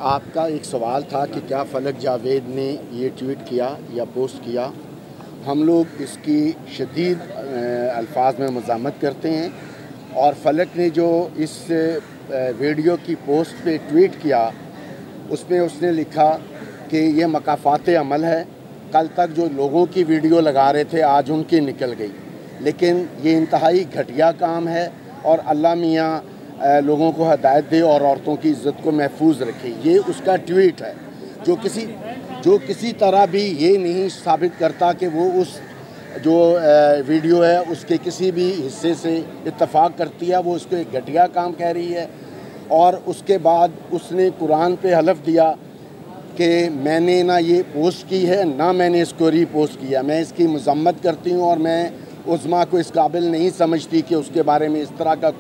आपका एक सवाल था कि क्या फ़लक जावेद ने ये ट्वीट किया या पोस्ट किया। हम लोग इसकी शदीद अल्फाज में मज़ामत करते हैं और फ़लक ने जो इस वीडियो की पोस्ट पे ट्वीट किया उसमें उसने लिखा कि ये मकाफ़ात अमल है। कल तक जो लोगों की वीडियो लगा रहे थे आज उनकी निकल गई, लेकिन ये इंतहाई घटिया काम है और अल्लाह मियाँ लोगों को हदायत दे और औरतों की इज़्ज़त को महफूज रखे। ये उसका ट्वीट है जो किसी तरह भी ये नहीं साबित करता कि वो उस जो वीडियो है उसके किसी भी हिस्से से इत्तफाक करती है। वो उसको एक घटिया काम कह रही है और उसके बाद उसने कुरान पे हलफ दिया कि मैंने ना ये पोस्ट की है ना मैंने इसको रीपोस्ट किया। मैं इसकी मज़म्मत करती हूँ और मैं उज़्मा को इस काबिल नहीं समझती कि उसके बारे में इस तरह का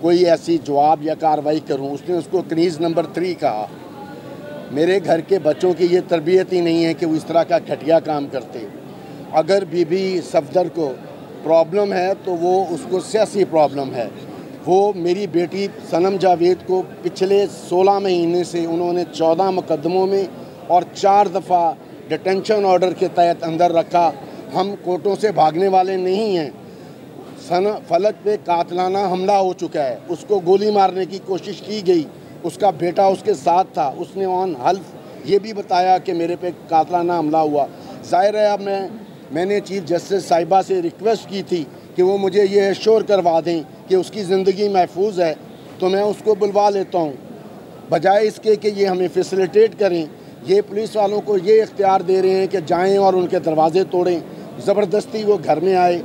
कोई ऐसी जवाब या कार्रवाई करूं। उसने उसको कनीज़ नंबर 3 कहा। मेरे घर के बच्चों की ये तरबियत ही नहीं है कि वो इस तरह का घटिया काम करते। अगर बीबी सफदर को प्रॉब्लम है तो वो उसको सियासी प्रॉब्लम है। वो मेरी बेटी सनम जावेद को पिछले 16 महीने से उन्होंने 14 मुकदमों में और 4 दफ़ा डिटेंशन ऑर्डर के तहत अंदर रखा। हम कोर्टों से भागने वाले नहीं हैं। फ़लक पे कातलाना हमला हो चुका है, उसको गोली मारने की कोशिश की गई, उसका बेटा उसके साथ था। उसने ऑन हल्फ ये भी बताया कि मेरे पे कातलाना हमला हुआ। ज़ाहिर है अब मैंने चीफ जस्टिस साहिबा से रिक्वेस्ट की थी कि वो मुझे ये एश्योर करवा दें कि उसकी ज़िंदगी महफूज है, तो मैं उसको बुलवा लेता हूँ, बजाय इसके कि ये हमें फैसिलिटेट करें। ये पुलिस वालों को ये इख्तियार दे रहे हैं कि जाएँ और उनके दरवाज़े तोड़ें। ज़बरदस्ती वो घर में आए,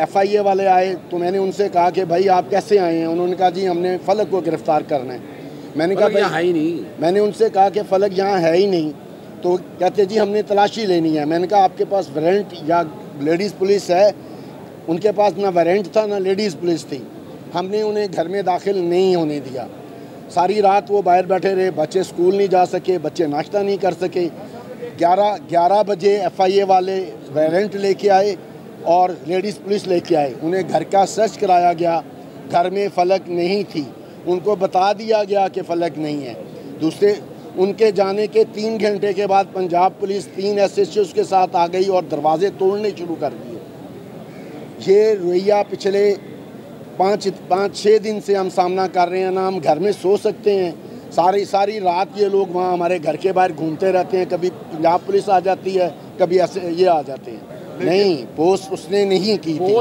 FIA वाले आए तो मैंने उनसे कहा कि भाई आप कैसे आए हैं। उन्होंने कहा जी हमने फ़लक को गिरफ़्तार करना है। मैंने कहा भाई है ही नहीं। मैंने उनसे कहा कि फ़लक यहाँ है ही नहीं, तो कहते जी हमने तलाशी लेनी है। मैंने कहा आपके पास वारंट या लेडीज़ पुलिस है? उनके पास ना वारंट था ना लेडीज़ पुलिस थी। हमने उन्हें घर में दाखिल नहीं होने दिया। सारी रात वो बाहर बैठे रहे, बच्चे स्कूल नहीं जा सके, बच्चे नाश्ता नहीं कर सके। 11 बजे FIA वाले वारंट लेके आए और लेडीज़ पुलिस लेके आए। उन्हें घर का सर्च कराया गया, घर में फ़लक नहीं थी। उनको बता दिया गया कि फ़लक नहीं है। दूसरे उनके जाने के 3 घंटे के बाद पंजाब पुलिस 3 SHOs के साथ आ गई और दरवाजे तोड़ने शुरू कर दिए। ये रवैया पिछले 5-6 दिन से हम सामना कर रहे हैं। ना हम घर में सो सकते हैं, सारी रात ये लोग वहाँ हमारे घर के बाहर घूमते रहते हैं। कभी पंजाब पुलिस आ जाती है, कभी ऐसे ये आ जाते हैं। नहीं, पोस्ट उसने नहीं की थी,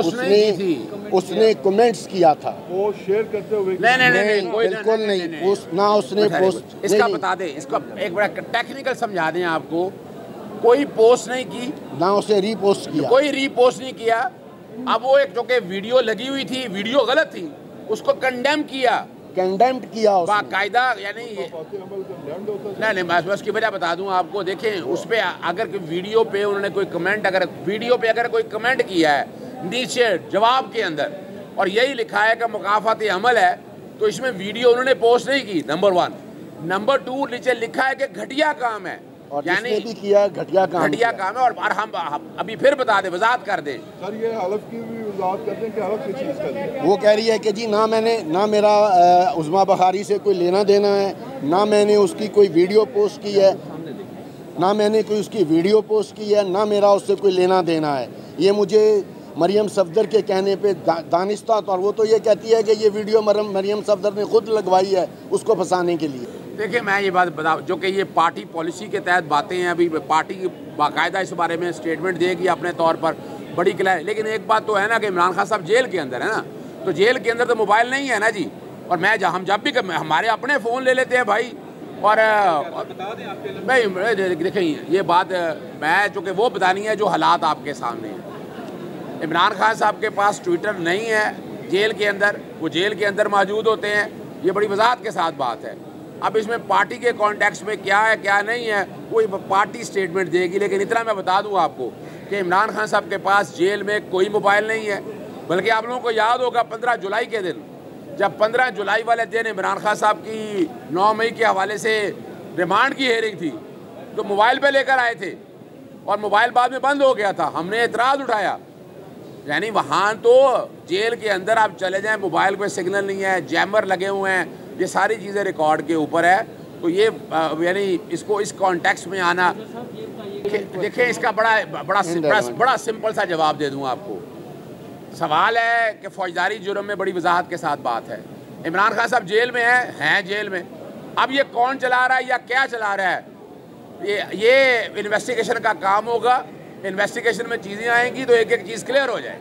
उसने कमेंट्स किया था। वो शेयर करते हुए नहीं, बिल्कुल नहीं। पोस्ट ना उसने पोस्ट। इसका बता दें, इसका एक बड़ा टेक्निकल समझा दें आपको। कोई पोस्ट नहीं की, ना उसे रीपोस्ट किया, कोई रीपोस्ट नहीं किया। अब वो एक जो कि वीडियो लगी हुई थी, वीडियो गलत थी, उसको कंडेम किया बाकायदा। यानी नहीं, मैं उसकी वजह बता दूं आपको। देखें उस पर अगर वीडियो पे उन्होंने कोई कमेंट, अगर कोई कमेंट किया है नीचे जवाब के अंदर और यही लिखा है कि मुकाफ़ात अमल है, तो इसमें वीडियो उन्होंने पोस्ट नहीं की, नंबर 1। नंबर 2 नीचे लिखा है कि घटिया काम है, और यानी भी किया घटिया काम है। और हम अभी फिर बता दें, वजाहत कर दें। सर ये हलफ की भी वजाहत करते हैं कि हलफ किस चीज़ का? वो कह रही है कि जी ना मेरा उज़्मा बुखारी से कोई लेना देना है, ना मैंने उसकी कोई वीडियो पोस्ट की है, ना मेरा उससे कोई लेना देना है। ये मुझे मरियम सफदर के कहने पे दानिस्ता, और वो तो ये कहती है कि ये वीडियो मरियम सफदर ने खुद लगवाई है उसको फंसाने के लिए। देखिए मैं ये बात बता, जो कि ये पार्टी पॉलिसी के तहत बातें हैं, अभी पार्टी बाकायदा इस बारे में स्टेटमेंट देगी अपने तौर पर, बड़ी क्लियर। लेकिन एक बात तो है ना कि इमरान खान साहब जेल के अंदर है ना, तो जेल के अंदर तो मोबाइल नहीं है ना जी। और हम जब भी हमारे अपने फ़ोन ले लेते हैं भाई। और नहीं देखें ये बात मैं चूँकि वो बतानी है जो हालात आपके सामने हैं। इमरान खान साहब के पास ट्विटर नहीं है जेल के अंदर, वो जेल के अंदर मौजूद होते हैं। ये बड़ी वजाहत के साथ बात है। अब इसमें पार्टी के कॉन्टेक्स्ट में क्या है क्या नहीं है वो पार्टी स्टेटमेंट देगी। लेकिन इतना मैं बता दूं आपको कि इमरान खान साहब के पास जेल में कोई मोबाइल नहीं है। बल्कि आप लोगों को याद होगा 15 जुलाई के दिन, जब 15 जुलाई वाले दिन इमरान खान साहब की 9 मई के हवाले से रिमांड की हेयरिंग थी, तो मोबाइल पे लेकर आए थे और मोबाइल बाद में बंद हो गया था। हमने एतराज़ उठाया। यानी वहाँ तो जेल के अंदर आप चले जाएं, मोबाइल पे सिग्नल नहीं है, जैमर लगे हुए हैं, ये सारी चीज़ें रिकॉर्ड के ऊपर है। तो ये यानी इसको इस कॉन्टेक्स्ट में आना, देखिए इसका बड़ा सिंपल सा जवाब दे दूँ आपको। सवाल है कि फौजदारी जुर्म में बड़ी वजाहत के साथ बात है। इमरान खान साहब जेल में हैं जेल में। अब ये कौन चला रहा है या क्या चला रहा है, ये इन्वेस्टिगेशन का काम होगा। इन्वेस्टिगेशन में चीज़ें आएंगी तो एक एक चीज़ क्लियर हो जाए।